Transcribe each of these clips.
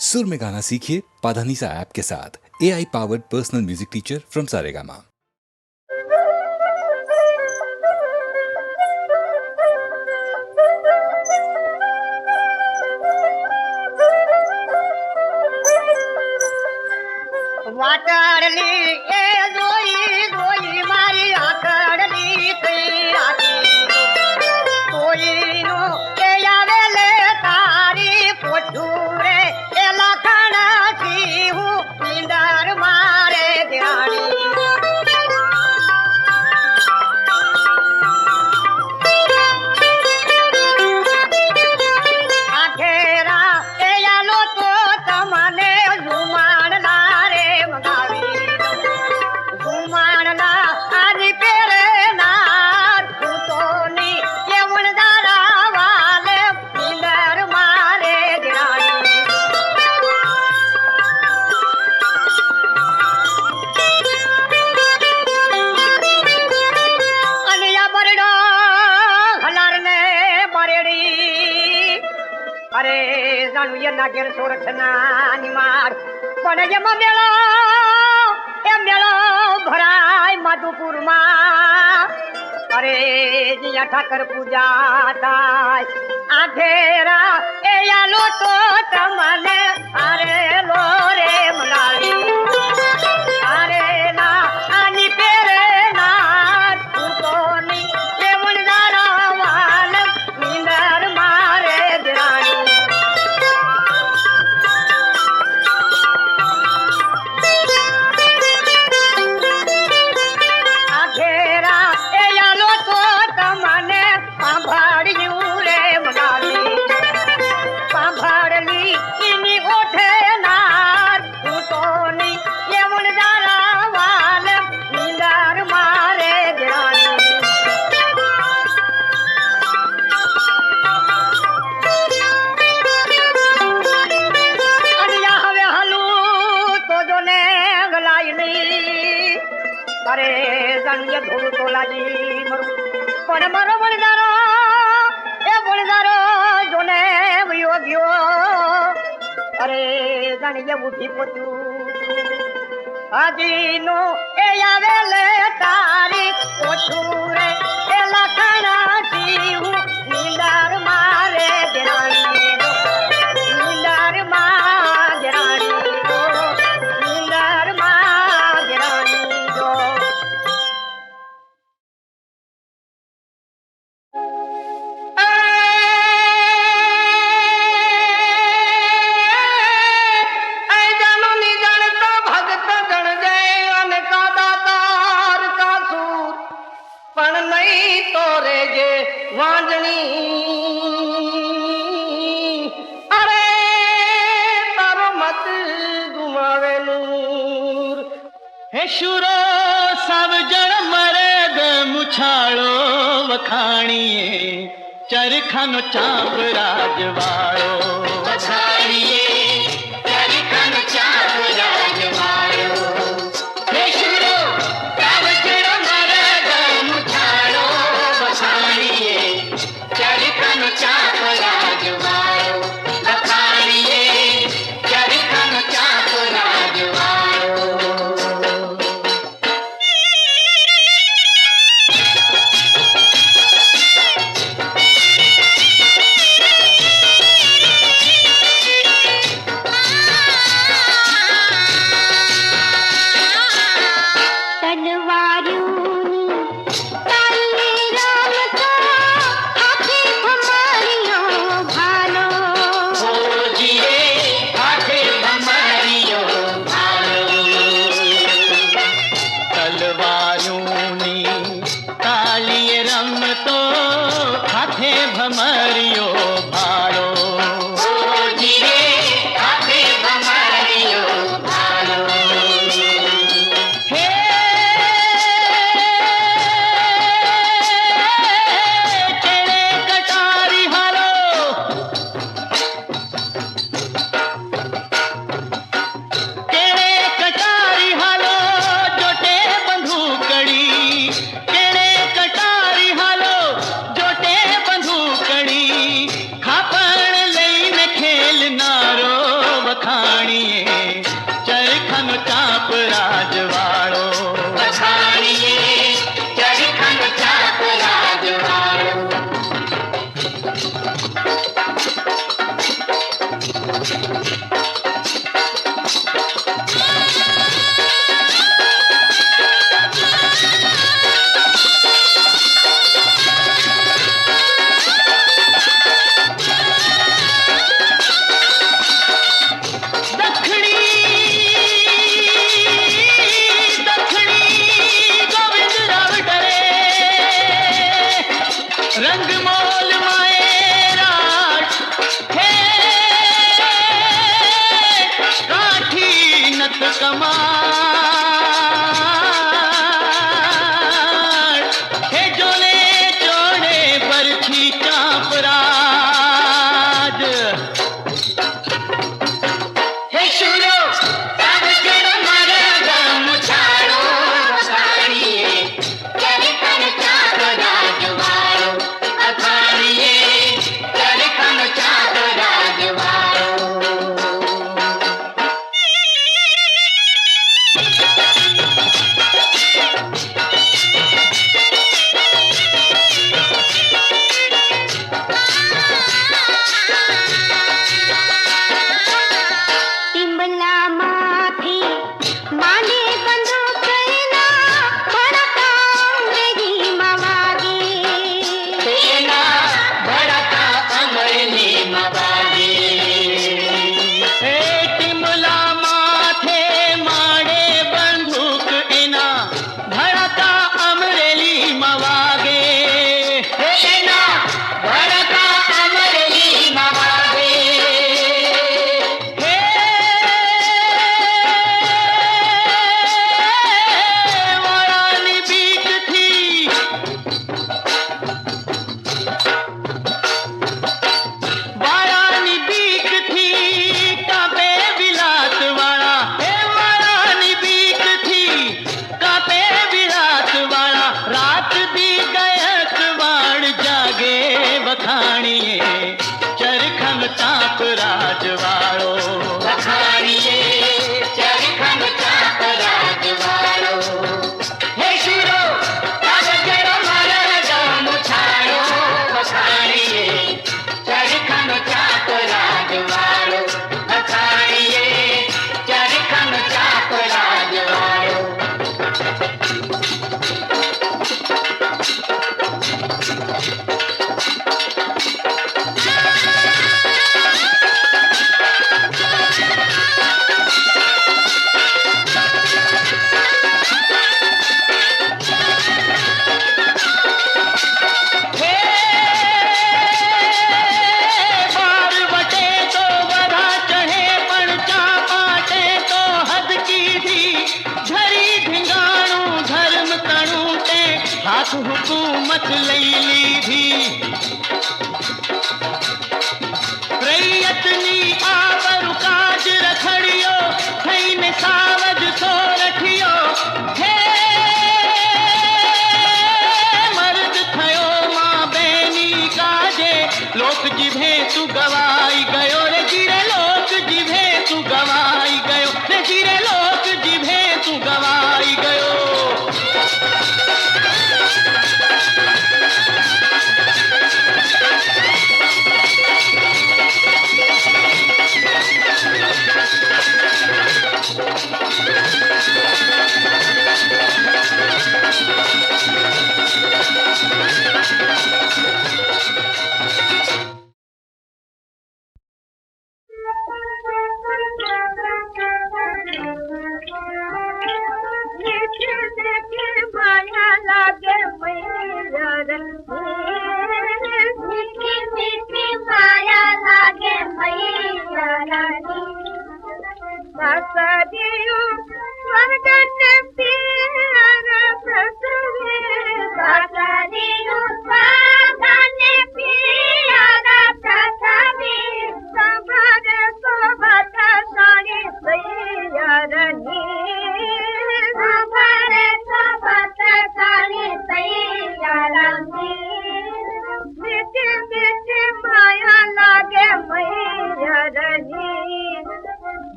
सुर में गाना सीखिए पाधानीसा ऐप के साथ। AI powered personal music teacher from Saregama. વાટડલી એ જોઈ જોઈ મારી આકડલી થઈ આખી કોઈનો એ આવે લે તારી પોઠું રે એ લખણથી હું નીંદર મારે ધ્યાણી આખેરા એ આલો તો તમને ઝુમાડ લારે મગાવી ઝુમાડના આની પેરે નાર ભૂતોની કેવણ દારા વાલે નીંદર મારે ધ્યાણી અનિયા બરડો હલારને બરેડી અરે જાણું એના ઘેર સોરઠના નિમાડ પણ એમાં મેળો ભરાય માધુપુરમાં અરે જ્યાં ઠાકર પૂજા થાય આ ઘેરા એ આલો તો તમને અરે લો રે મલાવી અરે ના આની પેરે ના તૂટોની કેવણ દારા વાલ નીંદર મારે ધ્યાણી આ ઘેરા એ આલો તો તમને સાંભળ્યું રે મગાવી સાંભળલી એની ઓઠે નાર તૂટોની કેવણ દારા વાલ નીંદર મારે ધ્યાણી અનિયા હવે હાલું તો જોને ગલાયની અરે જાણીએ ધૂળ તો લાગી મરું પણ મારો વણદારો એ વણદારો જોને વયો ગયો અરે જાણીએ ઉઠી પોત્યું હાજીનો એ આવે લે તારી ઓછું રે એ લખણાથી હું નીંદર મારે ધ્યાણી નીંદર માં ધ્યાણી નીંદર માં ધ્યાણી જો શુરો સબ જણ મરદ મુછાળો વખાણીએ ચરખાનો ચાંપ રાજવાળો વખાણીએ ચરખાનો ચાંપ રાજવાળો હે શુરો સબ જણ મરદ મુછાળો વખાણીએ ચરખાનો ચાંપ રાજવાળો વખાણીએ ચરખાનો ચાંપ રાજવાળો हुकूमत लई लीधी रैयतनी आबरू काज रखड़ियो थईने सावज सो रखियो हे मर्द थयो मां बेनी काजे लोक जिभे तू गवाई गयो रे जिरे लोक जिभे तू गवाई गयो रे जिरे लोक जिभे तू गवाई गयो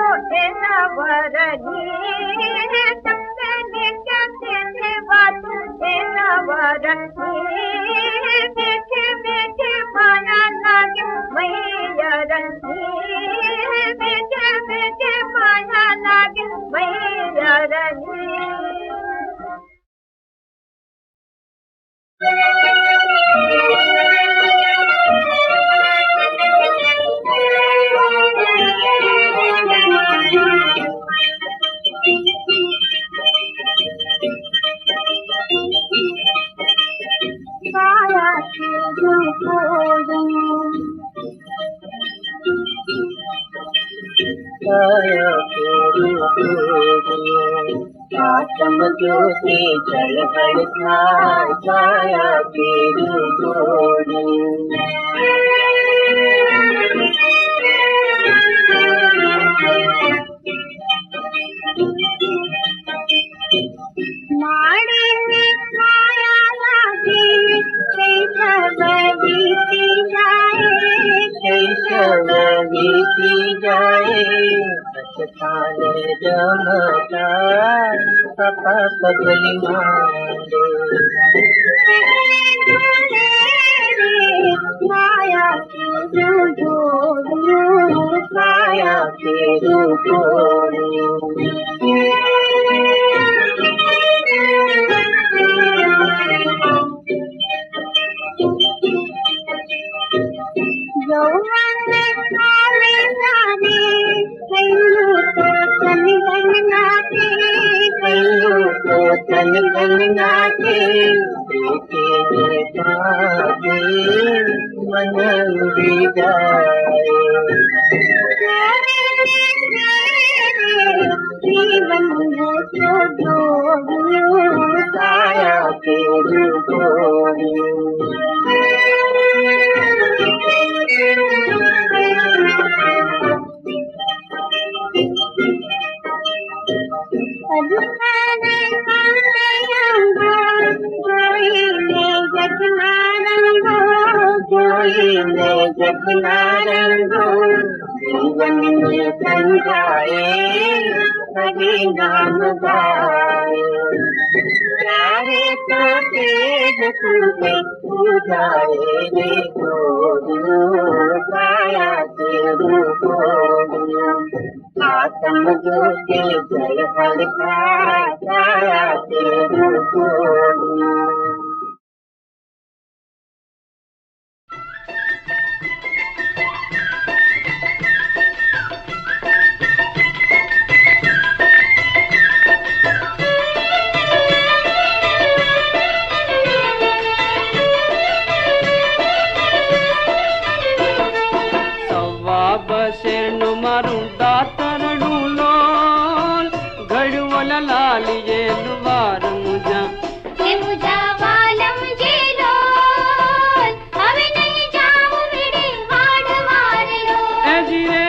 मोठे नवरनी टप्प्याने त्याचे देवा तुझे नवरनी बेठे बेठे माया लागे मैयरनी बेठे बेठे माया लागे मैयरनी आत्म ज्योति जल बड़का छाया तेरी जोड़ी माड़ी में माया लागी कैसव बीती जाए पछताने जमता पापा पगली मारे माया की जोड़ी माया तेरू तन गंगा के मन उड़ी जीवन छाया तेरू जीवन में समझाए सभी नाम गाए प्यारे तो तेज तुझे पूजाए रे छाया तेरू आत्म ज्योति जल भड़का छाया तेरू लालिये लुवार मुझा के मुझा वालम जे लोल हवे नहीं जाम बिड़ी वाडवार लो एजिरे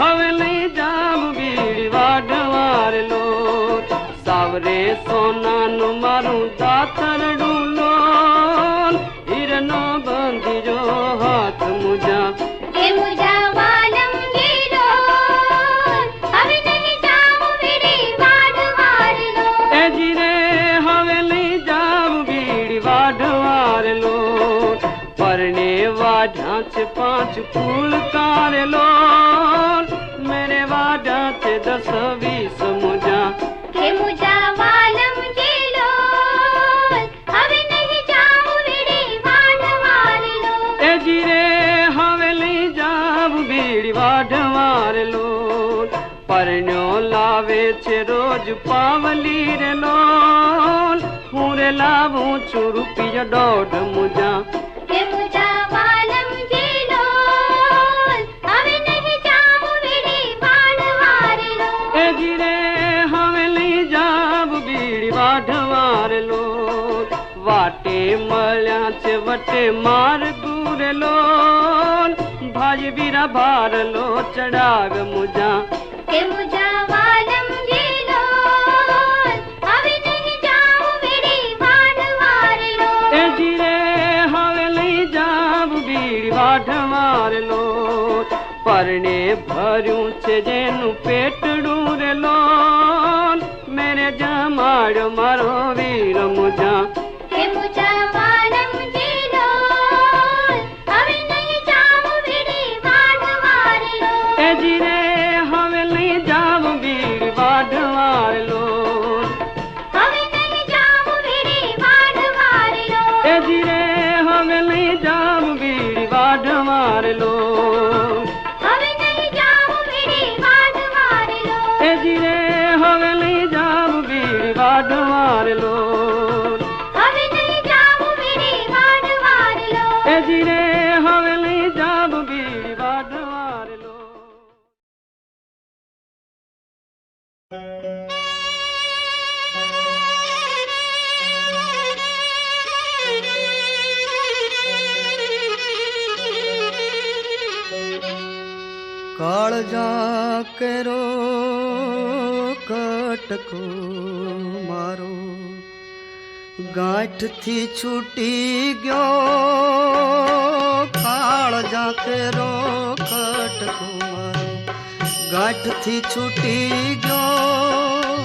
हवे नहीं जाम बीड़ी वाडवार लो सावरे सोना नु मारू दातर डूलो हिरनो बंदी जो हाथ मुझा के मुझा वालम जे लोल हवे नहीं जाम बिड़ी वाडवार लो एजिरे हवेली जाम बीड़ी वाढवार लो परने वाढाच 5 फूल कार लो मेरे वाढाच 10-20 मुझा के मुझा वालम जे लोल हवे नहीं जाम बिड़ी वाडवार लो एजिरे हवेली जाम बीड़ी वाढवार लो परण्यो लावे छे रोज पावली रे लोल पूरे लावू छु रुपया 1.5 मुझा के मुझा वालम जे लोल हवे नहीं जाम बिड़ी वाडवार लो एजिरे हवेली जाम बीड़ी वाढवार लो वाटे मळ्या छे वटे मार दूर लोल भाई बीरा भार लो चढ़ाग मुझा के मुझा वालम जे लोल हवे नहीं जाम बिड़ी वाडवार लो एजिरे हवेली जाम बीड़ी वाढवार लो परने भर કર્યું છે જેનું પેટડું રે લોન મેરે જમાડ મારો વીર મુજા હે મુજા વાલમ જીલોલ હવે નહીં જાઉં વીડી વાઢવારલો એ જીરે હવે લઈ જાવ બીડી વાઢવાર લોન હવે નહીં જાઉં વીડી વાઢવારલો એ જીરે હવે લઈ જાવ બીડી વાઢવાર લોન હવે નહીં જાઉં વીડી વાઢવારલો એ જીરે હવે લઈ જાવ બીડી વાઢવાર લોન હવે નહીં જાઉં વીડી વાઢવારલો એ જીરે હવે લઈ જાવ બીડી વાઢવાર લોન કાળજા કેરો કટકો મારો ગાંઠથી છૂટી ગયો કાળજા કેરો કટકો મારો ગાંઠથી છૂટી ગયો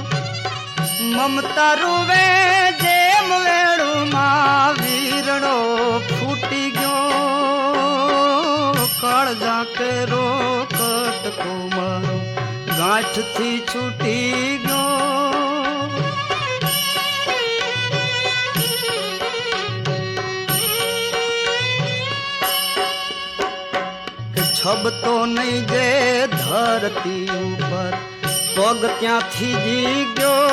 મમતા રૂવે જેમ વેળુમાં વીરડો ફૂટી ગયો કાળજા કેરો કટકો મારો ગાંઠથી છૂટી ગયો કે છબતો નહીં જે ધરતી ઉપર પગ ત્યાંથી જી ગયો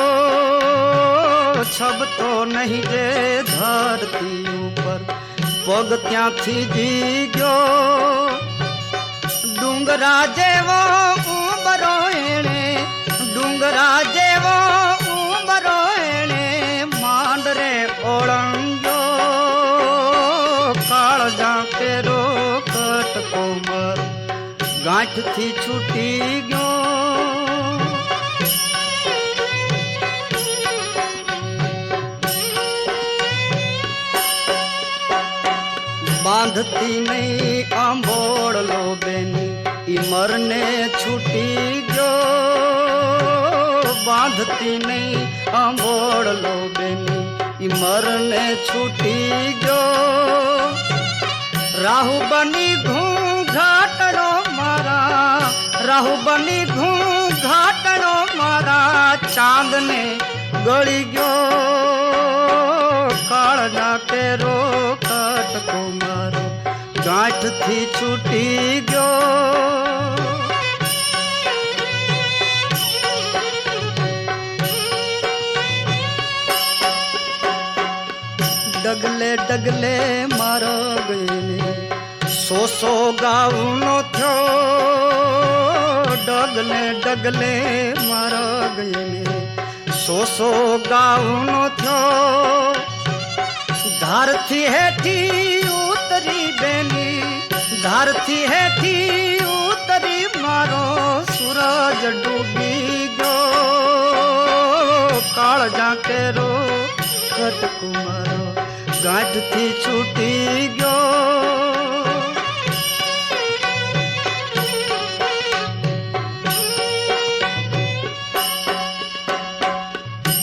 છબતો નહીં જે ધરતી ઉપર પગ ત્યાંથી જી ગયો ડુંગરા જેવો ઉંબરો એણે ડુંગરા જેવો ઉંબરો એણે માંડ રે ઓળંગ્યો કાળજા કેરો કટકો મારો ગાંઠથી છૂટી ગયો બાંધતી નહીં આંબોળલો બેની ઈ મરને છૂટી ગયો બાંધતી નહીં આંબોળલો બેની ઈ મરને છૂટી ગયો રાહુ બની ઘૂંઘાટણો મારા રાહુ બની ઘૂંઘાટણો મારા ચાંદને ગળી ગયો કાળના કેરો કટકો મારો ગાંઠથી છૂટી ગયો ડગલે ડગલે મારો ગયેને સો ગાઉનો થયો ડગલે ડગલે મારો ગયેને સો ગાઉનો થયો ધારથી હેઠી ઉતરી બેની ધારથી હેઠી ઉતરી મારો સૂરજ ડૂબી ગયો કાળજા કેરો કટકો મારો ગાંઠથી છૂટી ગયો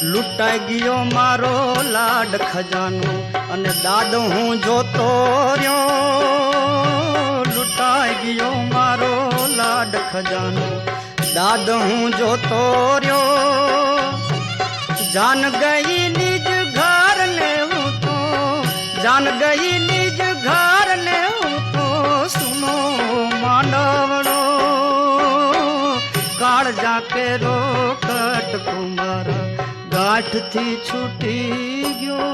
લૂંટાઈ ગયો મારો લાડ ખજાનો અને દાદો હું જોતો રહ્યો લૂંટાઈ ગયો મારો લાડ ખજાનો દાદ હું જોતો રહ્યો જાન ગઈ નિજ ઘર ને હું તો જાન ગઈ નિજ ઘર ને હું તો સુનો માંડવડો કાળજા કેરો કટકો મારા ગાંઠથી છૂટી ગયો